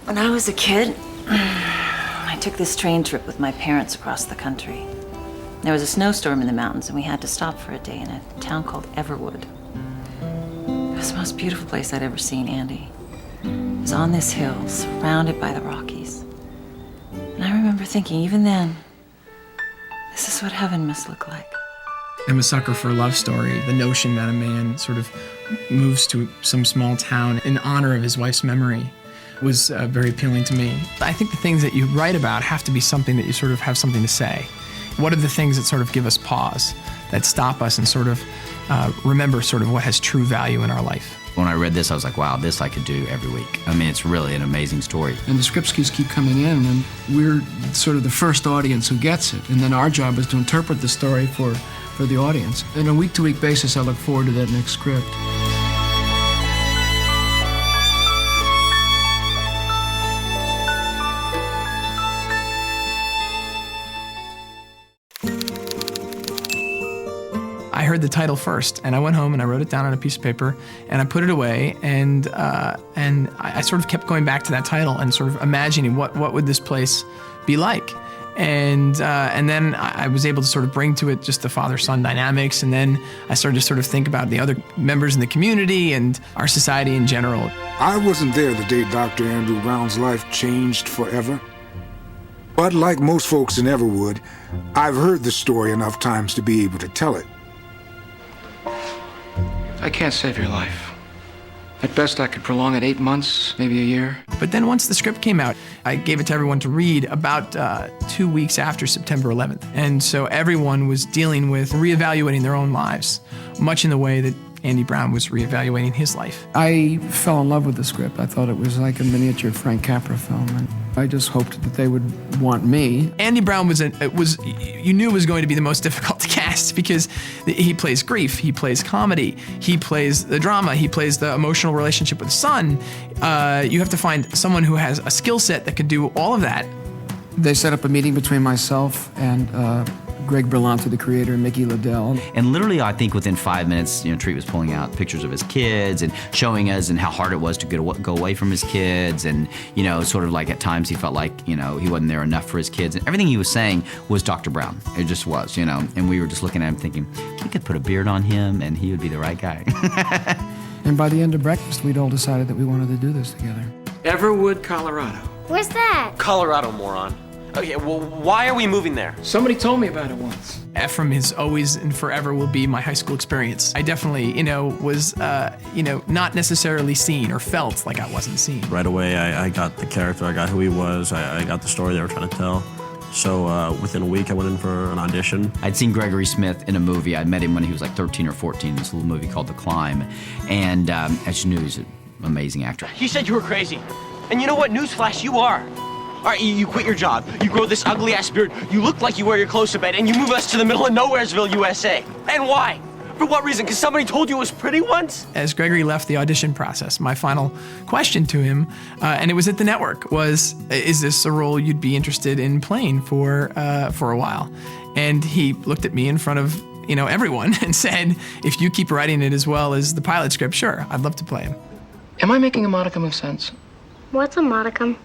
When I was a kid, I took this train trip with my parents across the country. There was a snowstorm in the mountains, and we had to stop for a day in a town called Everwood. It was the most beautiful place I'd ever seen, Andy. It was on this hill, surrounded by the Rockies. And I remember thinking, even then, this is what heaven must look like. I'm a sucker for a love story. The notion that a man sort of moves to some small town in honor of his wife's memory was very appealing to me. I think the things that you write about have to be something that you sort of have something to say. What are the things that sort of give us pause, that stop us and sort of remember sort of what has true value in our life? When I read this, I was like, wow, this I could do every week. I mean, it's really an amazing story. And the scripts keep coming in, and we're sort of the first audience who gets it. And then our job is to interpret the story for the audience. On a week-to-week basis, I look forward to that next script. I heard the title first, and I went home and I wrote it down on a piece of paper, and I put it away, and I sort of kept going back to that title and sort of imagining what would this place be like. And then I was able to sort of bring to it just the father-son dynamics, and then I started to sort of think about the other members in the community and our society in general. I wasn't there the day Dr. Andrew Brown's life changed forever. But like most folks in Everwood, I've heard the story enough times to be able to tell it. I can't save your life. At best, I could prolong it 8 months, maybe a year. But then once the script came out, I gave it to everyone to read about 2 weeks after September 11th. And so everyone was dealing with reevaluating their own lives, much in the way that Andy Brown was reevaluating his life. I fell in love with the script. I thought it was like a miniature Frank Capra film, and I just hoped that they would want me. Andy Brown you knew was going to be the most difficult to cast because he plays grief, he plays comedy, he plays the drama, he plays the emotional relationship with the son. You have to find someone who has a skill set that can do all of that. They set up a meeting between myself and Greg Berlanti, the creator, and Mickey Liddell. And literally, I think within 5 minutes, Treat was pulling out pictures of his kids and showing us and how hard it was to go away from his kids. And, sort of like at times he felt like, he wasn't there enough for his kids. And everything he was saying was Dr. Brown. It just was, And we were just looking at him thinking, he could put a beard on him and he would be the right guy. And by the end of breakfast, we'd all decided that we wanted to do this together. Everwood, Colorado. Where's that? Colorado, moron. Okay, well, why are we moving there? Somebody told me about it once. Ephraim is always and forever will be my high school experience. I definitely, was, not necessarily seen or felt like I wasn't seen. Right away, I got the character, I got who he was, I got the story they were trying to tell. So within a week, I went in for an audition. I'd seen Gregory Smith in a movie. I'd met him when he was like 13 or 14, this little movie called The Climb. And I just knew he was an amazing actor. He said you were crazy. And you know what? Newsflash, you are. All right, you quit your job, you grow this ugly-ass beard, you look like you wear your clothes to bed, and you move us to the middle of Nowheresville, USA. And why? For what reason? Because somebody told you it was pretty once? As Gregory left the audition process, my final question to him, and it was at the network, was, is this a role you'd be interested in playing for a while? And he looked at me in front of everyone and said, if you keep writing it as well as the pilot script, sure, I'd love to play him. Am I making a modicum of sense? What's a modicum?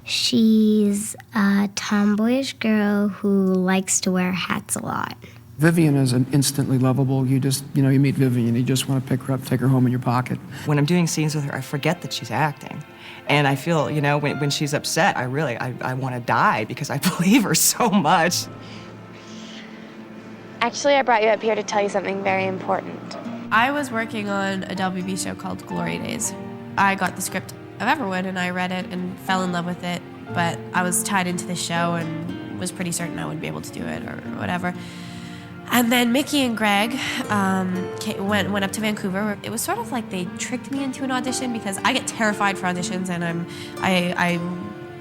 She's a tomboyish girl who likes to wear hats a lot. Vivian is an instantly lovable. You just, you meet Vivian, you just want to pick her up, take her home in your pocket. When I'm doing scenes with her, I forget that she's acting. And I feel, when she's upset, I want to die because I believe her so much. Actually, I brought you up here to tell you something very important. I was working on a WB show called Glory Days. I got the script of Everwood and I read it and fell in love with it, but I was tied into the show and was pretty certain I wouldn't be able to do it or whatever. And then Mickey and Greg went up to Vancouver. It was sort of like they tricked me into an audition because I get terrified for auditions and I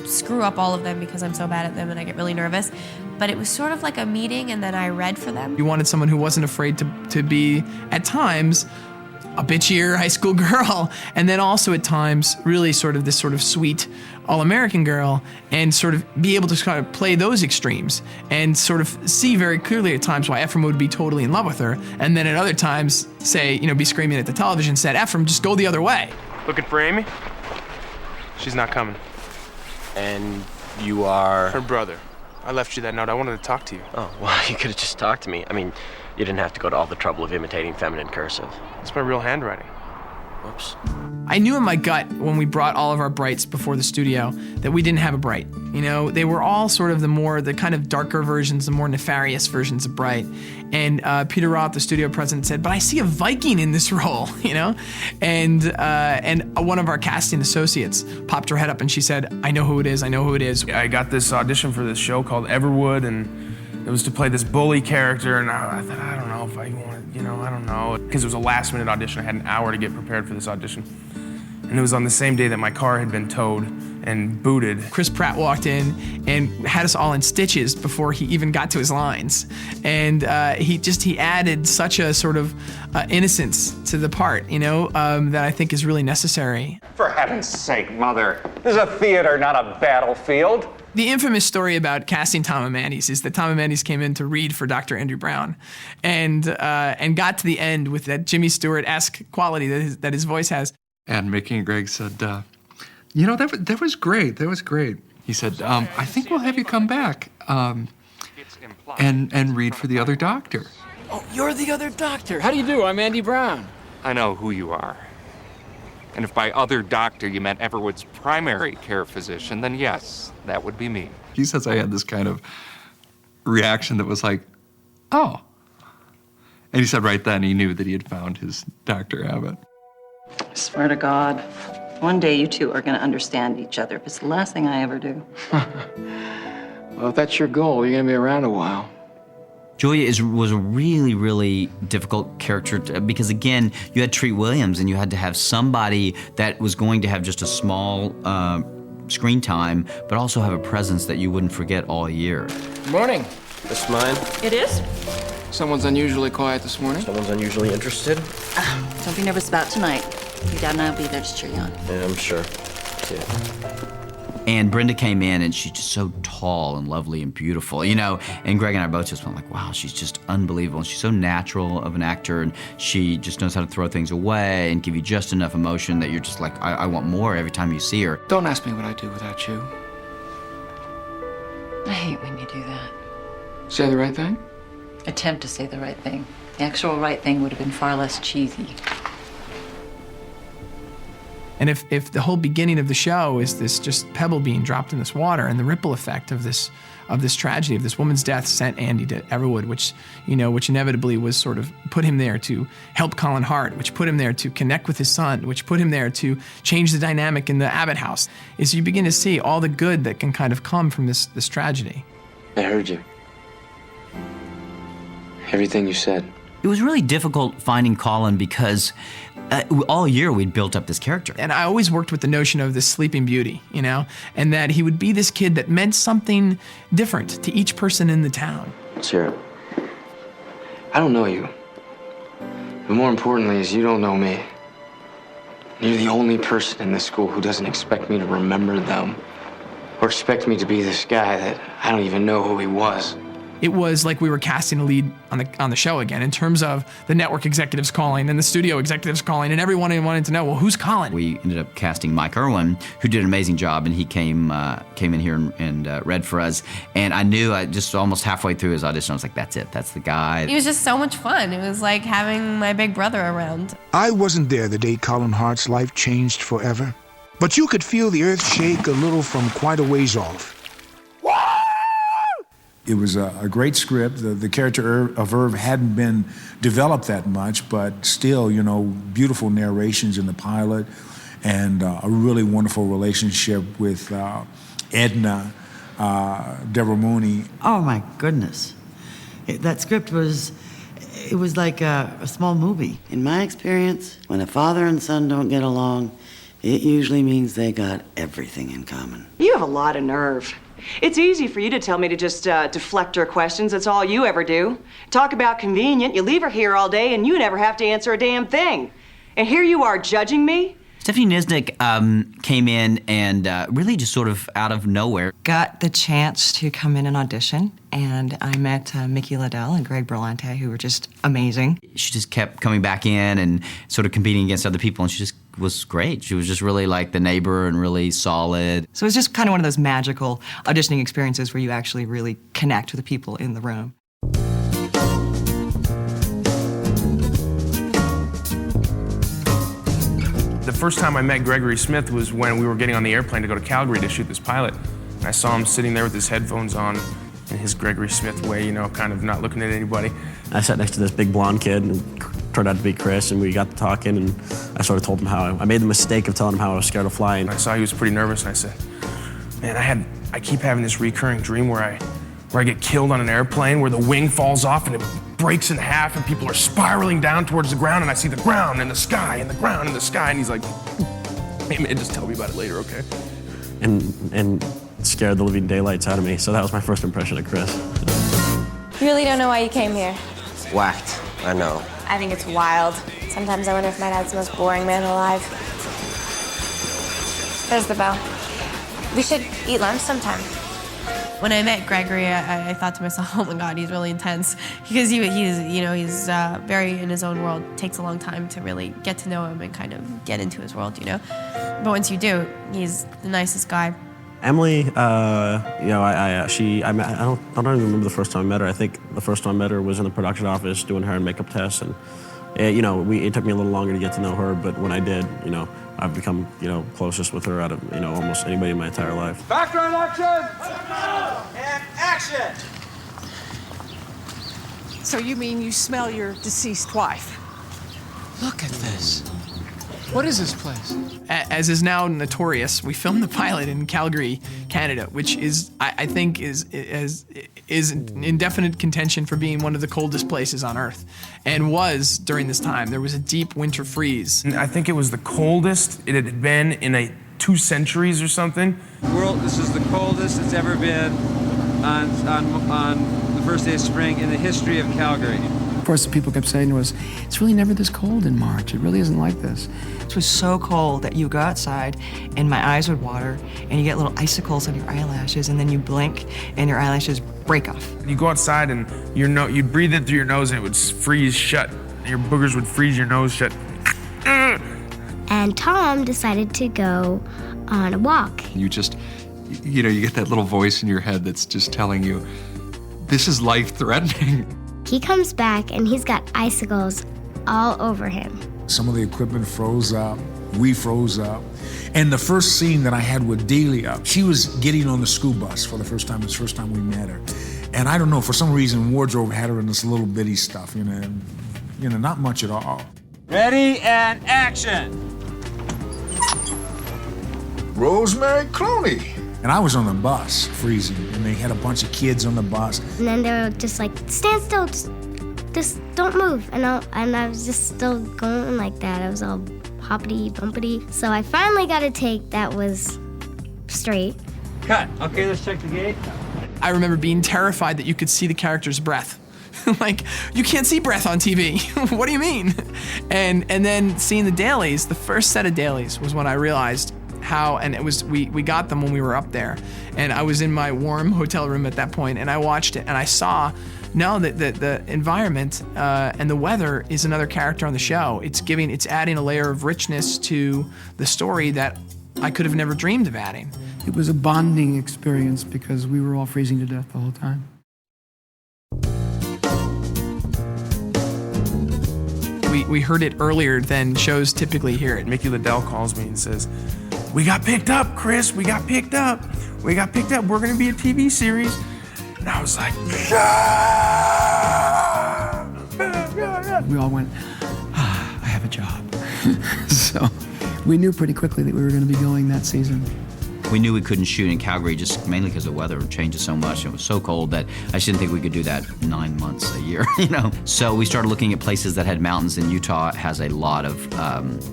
screw up all of them because I'm so bad at them and I get really nervous. But it was sort of like a meeting and then I read for them. You wanted someone who wasn't afraid to be, at times, a bitchier high school girl, and then also at times really sort of this sort of sweet all-American girl, and sort of be able to kind of play those extremes and sort of see very clearly at times why Ephraim would be totally in love with her, and then at other times say, be screaming at the television set, Ephraim, just go the other way. Looking for Amy? She's not coming. And you are? Her brother. I left you that note. I wanted to talk to you. Oh, well, you could have just talked to me. I mean, you didn't have to go to all the trouble of imitating feminine cursive. It's my real handwriting. Whoops. I knew in my gut when we brought all of our Brights before the studio that we didn't have a Bright. You know, they were all sort of the kind of darker versions, the more nefarious versions of Bright. And Peter Roth, the studio president, said, "But I see a Viking in this role," you know? And one of our casting associates popped her head up and she said, "I know who it is, I know who it is." I got this audition for this show called Everwood, and it was to play this bully character, and I thought, I don't know if I want to, I don't know. Because it was a last-minute audition. I had an hour to get prepared for this audition. And it was on the same day that my car had been towed and booted. Chris Pratt walked in and had us all in stitches before he even got to his lines. And he added such a sort of innocence to the part, that I think is really necessary. For heaven's sake, Mother, this is a theater, not a battlefield. The infamous story about casting Tom Amandes is that Tom Amandes came in to read for Dr. Andrew Brown and got to the end with that Jimmy Stewart-esque quality that his voice has. And Mickey and Greg said, that was great. That was great. He said, I think we'll have you come back and read for the other doctor. Oh, you're the other doctor. How do you do? I'm Andy Brown. I know who you are. And if by other doctor you meant Everwood's primary care physician, then yes, that would be me. He says I had this kind of reaction that was like, oh. And he said right then he knew that he had found his Dr. Abbott. I swear to God, one day you two are going to understand each other. It's the last thing I ever do. Well, if that's your goal, you're going to be around a while. Julia was a really, really difficult character because, again, you had Treat Williams and you had to have somebody that was going to have just a small screen time, but also have a presence that you wouldn't forget all year. Good morning. This mine? It is? Someone's unusually quiet this morning. Someone's unusually interested? Don't be nervous about tonight. Your dad and I will be there to cheer you on. Yeah, I'm sure. Yeah. And Brenda came in, and she's just so tall and lovely and beautiful, And Greg and I both just went like, wow, she's just unbelievable. And she's so natural of an actor, and she just knows how to throw things away and give you just enough emotion that you're just like, I want more every time you see her. Don't ask me what I do without you. I hate when you do that. Say the right thing? Attempt to say the right thing. The actual right thing would have been far less cheesy. And if the whole beginning of the show is this just pebble being dropped in this water and the ripple effect of this tragedy, of this woman's death sent Andy to Everwood, which inevitably was sort of put him there to help Colin Hart, which put him there to connect with his son, which put him there to change the dynamic in the Abbott house, is you begin to see all the good that can kind of come from this tragedy. I heard you. Everything you said. It was really difficult finding Colin because all year we'd built up this character. And I always worked with the notion of this sleeping beauty, and that he would be this kid that meant something different to each person in the town. Let's hear it. I don't know you. But more importantly is you don't know me. You're the only person in this school who doesn't expect me to remember them or expect me to be this guy that I don't even know who he was. It was like we were casting a lead on the show again, in terms of the network executives calling and the studio executives calling, and everyone wanted to know, well, who's Colin? We ended up casting Mike Irwin, who did an amazing job, and he came in here and read for us. And I knew, just almost halfway through his audition, I was like, that's it, that's the guy. It was just so much fun. It was like having my big brother around. I wasn't there the day Colin Hart's life changed forever, but you could feel the earth shake a little from quite a ways off. It was a great script. The character of Irv hadn't been developed that much, but still, beautiful narrations in the pilot and a really wonderful relationship with Edna, Deborah Mooney. Oh, my goodness. That script was like a small movie. In my experience, when a father and son don't get along, it usually means they got everything in common. You have a lot of nerve. It's easy for you to tell me to just deflect her questions. That's all you ever do. Talk about convenient. You leave her here all day and you never have to answer a damn thing. And here you are judging me? Stephanie Nisnik came in and really just sort of out of nowhere. Got the chance to come in and audition, and I met Mickey Liddell and Greg Berlanti, who were just amazing. She just kept coming back in and sort of competing against other people, and she just was great. She was just really like the neighbor and really solid. So it was just kind of one of those magical auditioning experiences where you actually really connect with the people in the room. The first time I met Gregory Smith was when we were getting on the airplane to go to Calgary to shoot this pilot. And I saw him sitting there with his headphones on in his Gregory Smith way, you know, kind of not looking at anybody. I sat next to this big blonde kid and turned out to be Chris, and we got to talking, and I sort of told him how I made the mistake of telling him how I was scared of flying. I saw he was pretty nervous, and I said, man, I keep having this recurring dream where I get killed on an airplane, where the wing falls off and it breaks in half and people are spiraling down towards the ground, and I see the ground and the sky and the ground and the sky, and he's like, hey man, just tell me about it later, okay? And scared the living daylights out of me, so that was my first impression of Chris. You really don't know why you came here. Whacked, I know. I think it's wild. Sometimes I wonder if my dad's the most boring man alive. There's the bell. We should eat lunch sometime. When I met Gregory, I thought to myself, oh my God, he's really intense. Because he's very in his own world. It takes a long time to really get to know him and kind of get into his world, you know? But once you do, he's the nicest guy. Emily, I don't even remember the first time I met her. I think the first time I met her was in the production office doing hair and makeup tests, and it took me a little longer to get to know her. But when I did, I've become closest with her out of almost anybody in my entire life. Background action! And action! So you mean you smell your deceased wife? Look at this. What is this place? As is now notorious, we filmed the pilot in Calgary, Canada, which is, I think, is in definite contention for being one of the coldest places on Earth, and was during this time. There was a deep winter freeze. I think it was the coldest it had been in 2 centuries or something. This is the coldest it's ever been on the first day of spring in the history of Calgary. Of course, the people kept saying to us, it's really never this cold in March. It really isn't like this. It was so cold that you go outside and my eyes would water and you get little icicles on your eyelashes, and then you blink and your eyelashes break off. You go outside and you'd breathe in through your nose and it would freeze shut. Your boogers would freeze your nose shut. And Tom decided to go on a walk. You just, you get that little voice in your head that's just telling you, this is life-threatening. He comes back and he's got icicles all over him. Some of the equipment froze up, we froze up. And the first scene that I had with Delia, she was getting on the school bus for the first time. It was the first time we met her. And I don't know, for some reason, wardrobe had her in this little bitty stuff, not much at all. Ready and action! Rosemary Clooney. And I was on the bus, freezing, and they had a bunch of kids on the bus. And then they were just like, stand still, just don't move. And I was just still going like that. I was all hoppity, bumpity. So I finally got a take that was straight. Cut. Okay, let's check the gate. I remember being terrified that you could see the character's breath. Like, you can't see breath on TV. What do you mean? And then seeing the dailies, the first set of dailies was when I realized how, and it was, we got them when we were up there, and I was in my warm hotel room at that point, and I watched it, and I saw, that the environment and the weather is another character on the show. It's adding a layer of richness to the story that I could have never dreamed of adding. It was a bonding experience because we were all freezing to death the whole time. We heard it earlier than shows typically hear it. Mickey Liddell calls me and says, we got picked up, Chris. We got picked up. We're going to be a TV series. And I was like, yeah. We all went, I have a job. So we knew pretty quickly that we were going to be going that season. We knew we couldn't shoot in Calgary just mainly because the weather changes so much. It was so cold that I just didn't think we could do that 9 months a year, So we started looking at places that had mountains, and Utah has a lot of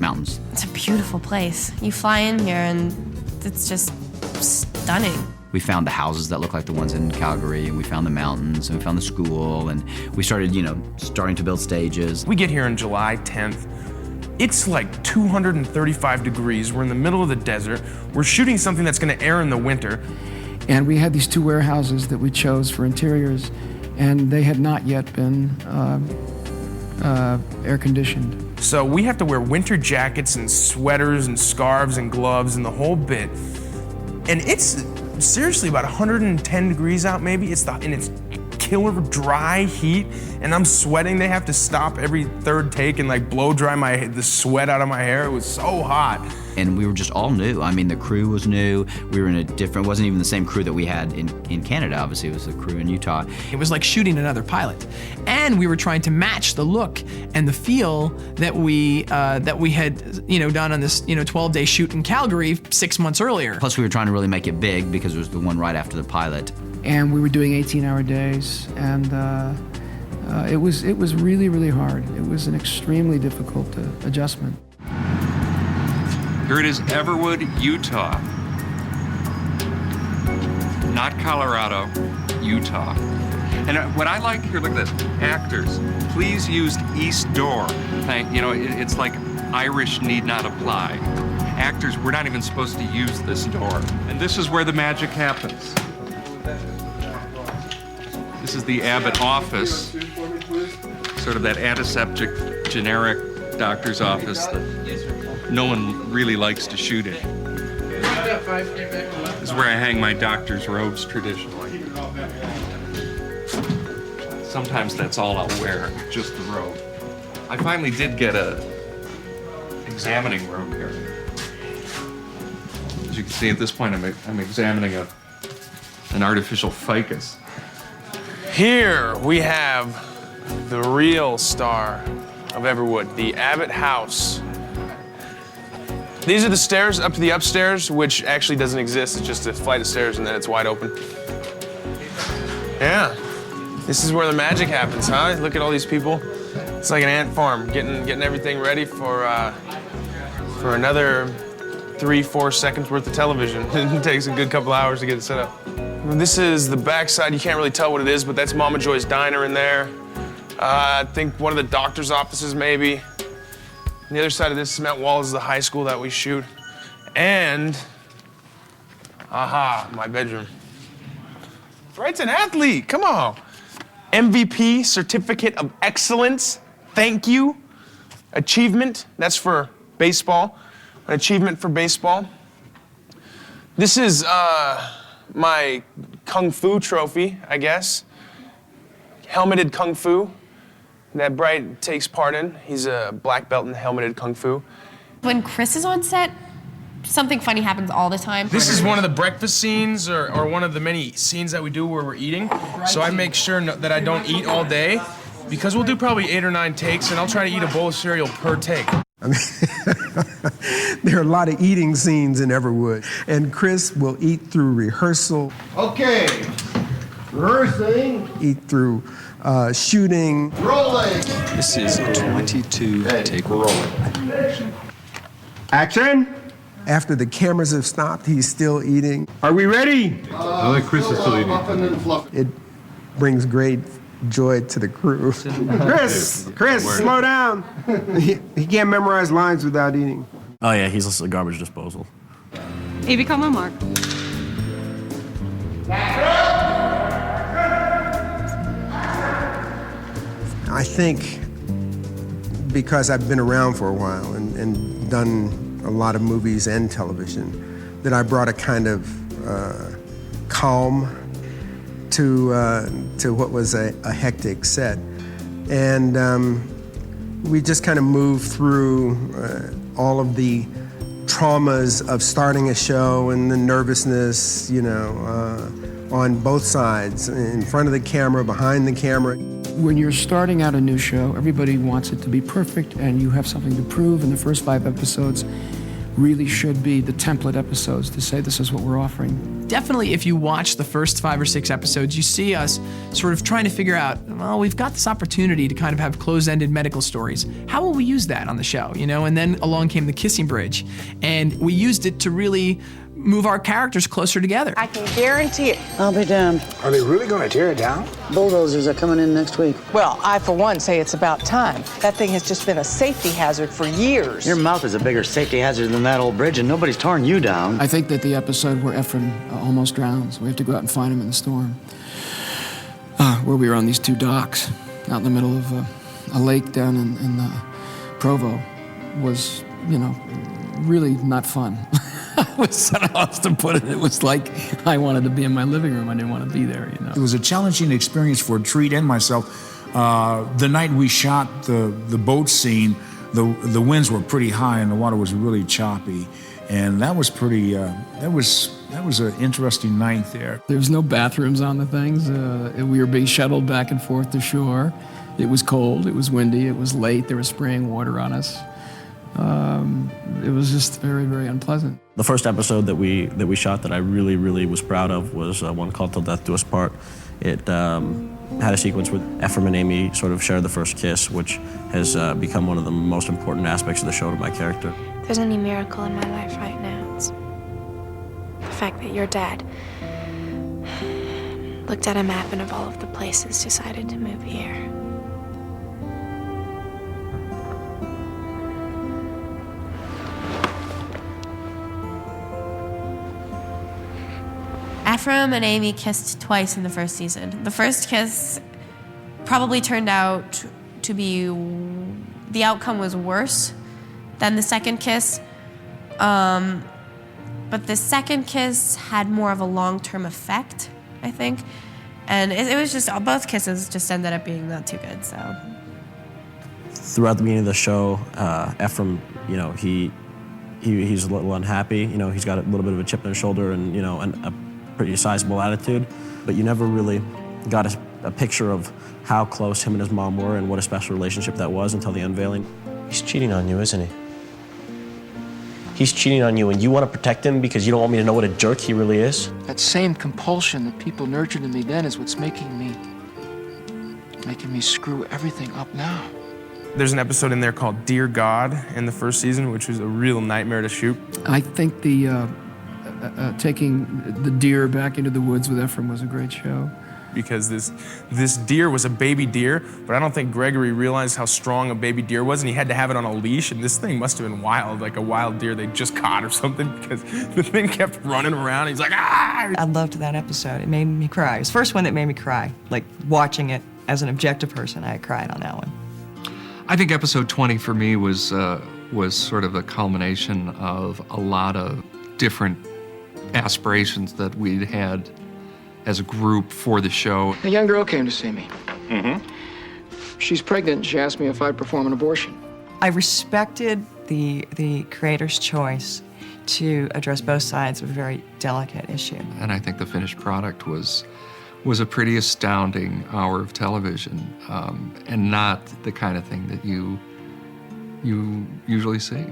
mountains. It's a beautiful place. You fly in here and it's just stunning. We found the houses that look like the ones in Calgary, and we found the mountains, and we found the school, and we started, starting to build stages. We get here on July 10th. It's like 235 degrees. We're in the middle of the desert. We're shooting something that's going to air in the winter. And we had these 2 warehouses that we chose for interiors, and they had not yet been air-conditioned. So we have to wear winter jackets and sweaters and scarves and gloves and the whole bit. And it's seriously about 110 degrees out maybe. It's killer dry heat, and I'm sweating. They have to stop every third take and like blow dry the sweat out of my hair. It was so hot. And we were just all new. I mean, the crew was new. We were in it wasn't even the same crew that we had in Canada, obviously. It was the crew in Utah. It was like shooting another pilot. And we were trying to match the look and the feel that we had, done on this, 12-day shoot in Calgary 6 months earlier. Plus, we were trying to really make it big because it was the one right after the pilot. And we were doing 18-hour days, and it was really, really hard. It was an extremely difficult adjustment. Here it is, Everwood, Utah. Not Colorado, Utah. And what I like here, look at this, actors, please use east door. It's like Irish need not apply. Actors, we're not even supposed to use this door. And this is where the magic happens. This is the Abbott office, sort of that antiseptic, generic doctor's office that no one really likes to shoot in. This is where I hang my doctor's robes traditionally. Sometimes that's all I'll wear, just the robe. I finally did get a examining room here. As you can see at this point, I'm examining an artificial ficus. Here we have the real star of Everwood, the Abbott house. These are the stairs up to the upstairs, which actually doesn't exist. It's just a flight of stairs and then it's wide open. Yeah, this is where the magic happens, huh? Look at all these people. It's like an ant farm, getting everything ready for another 3-4 seconds worth of television. It takes a good couple hours to get it set up. This is the backside. You can't really tell what it is, but that's Mama Joy's diner in there. I think one of the doctor's offices, maybe. On the other side of this cement wall is the high school that we shoot. And, my bedroom. Bright's an athlete, come on. MVP, Certificate of Excellence, thank you. Achievement, that's for baseball. An achievement for baseball. This is my Kung Fu trophy, I guess. Helmeted Kung Fu that Bright takes part in. He's a black belt in helmeted Kung Fu. When Chris is on set, something funny happens all the time. This is one of the breakfast scenes or one of the many scenes that we do where we're eating. So I make sure that I don't eat all day because we'll do probably 8 or 9 takes and I'll try to eat a bowl of cereal per take. I mean, there are a lot of eating scenes in Everwood, and Chris will eat through rehearsal. Okay, rehearsing. Eat through shooting. Rolling. This is 22 take one. Action. After the cameras have stopped, he's still eating. Are we ready? I think Chris is still eating. It brings great joy to the crew. Chris, slow down. He can't memorize lines without eating. Oh yeah, he's just a garbage disposal. Evie, come on, Mark. I think because I've been around for a while and done a lot of movies and television, that I brought a kind of calm to what was a hectic set. And we just kind of moved through all of the traumas of starting a show and the nervousness, on both sides, in front of the camera, behind the camera. When you're starting out a new show, everybody wants it to be perfect and you have something to prove, and the first 5 episodes really should be the template episodes to say this is what we're offering. Definitely, if you watch the first 5 or 6 episodes, you see us sort of trying to figure out, well, we've got this opportunity to kind of have closed-ended medical stories. How will we use that on the show, And then along came the kissing bridge, and we used it to really move our characters closer together. I can guarantee it. I'll be damned. Are they really going to tear it down? Bulldozers are coming in next week. Well, I, for one, say it's about time. That thing has just been a safety hazard for years. Your mouth is a bigger safety hazard than that old bridge, and nobody's torn you down. I think that the episode where Ephraim almost drowns, we have to go out and find him in the storm, where we were on these 2 docks out in the middle of a lake down in Provo was, really not fun. I don't know how else to put it. It was like I wanted to be in my living room. I didn't want to be there, It was a challenging experience for Treat and myself. The night we shot the boat scene, the winds were pretty high and the water was really choppy, and that was pretty. That was an interesting night there. There was no bathrooms on the things. We were being shuttled back and forth to shore. It was cold. It was windy. It was late. They were spraying water on us. It was just very, very unpleasant. The first episode that we shot that I really, really was proud of was one called Till Death Do Us Part. It had a sequence where Ephraim and Amy sort of shared the first kiss, which has become one of the most important aspects of the show to my character. If there's any miracle in my life right now, it's the fact that your dad looked at a map and of all of the places decided to move here. Ephraim and Amy kissed twice in the first season. The first kiss probably turned out to be, the outcome was worse than the second kiss. But the second kiss had more of a long-term effect, I think. And it was just, both kisses just ended up being not too good, so. Throughout the beginning of the show, Ephraim, he's a little unhappy. He's got a little bit of a chip on his shoulder and, a pretty sizable attitude, but you never really got a picture of how close him and his mom were and what a special relationship that was until the unveiling. He's cheating on you, isn't he? He's cheating on you and you want to protect him because you don't want me to know what a jerk he really is? That same compulsion that people nurtured in me then is what's making me screw everything up now. There's an episode in there called Dear God in the first season, which was a real nightmare to shoot. I think taking the deer back into the woods with Ephraim was a great show. Because this deer was a baby deer, but I don't think Gregory realized how strong a baby deer was, and he had to have it on a leash, and this thing must have been wild, like a wild deer they just caught or something, because the thing kept running around. He's like, ah! I loved that episode. It made me cry. It was the first one that made me cry. Like, watching it as an objective person, I cried on that one. I think episode 20 for me was sort of a culmination of a lot of different aspirations that we'd had as a group for the show. A young girl came to see me. Mm-hmm. She's pregnant. She asked me if I'd perform an abortion. I respected the creator's choice to address both sides of a very delicate issue. And I think the finished product was a pretty astounding hour of television, and not the kind of thing that you usually see.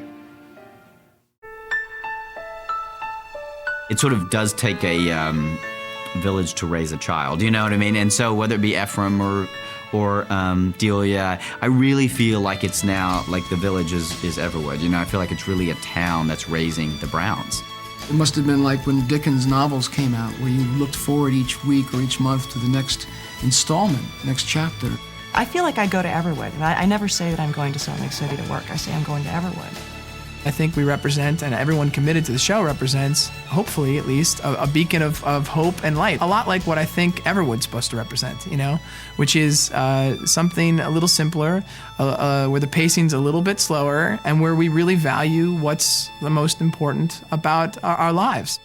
It sort of does take a village to raise a child, you know what I mean? And so whether it be Ephraim or Delia, I really feel like it's now, like the village is Everwood. I feel like it's really a town that's raising the Browns. It must have been like when Dickens' novels came out, where you looked forward each week or each month to the next installment, next chapter. I feel like I go to Everwood. I never say that I'm going to Salt Lake City to work. I say I'm going to Everwood. I think we represent, and everyone committed to the show represents, hopefully at least, a beacon of hope and light. A lot like what I think Everwood's supposed to represent, which is something a little simpler, where the pacing's a little bit slower, and where we really value what's the most important about our lives.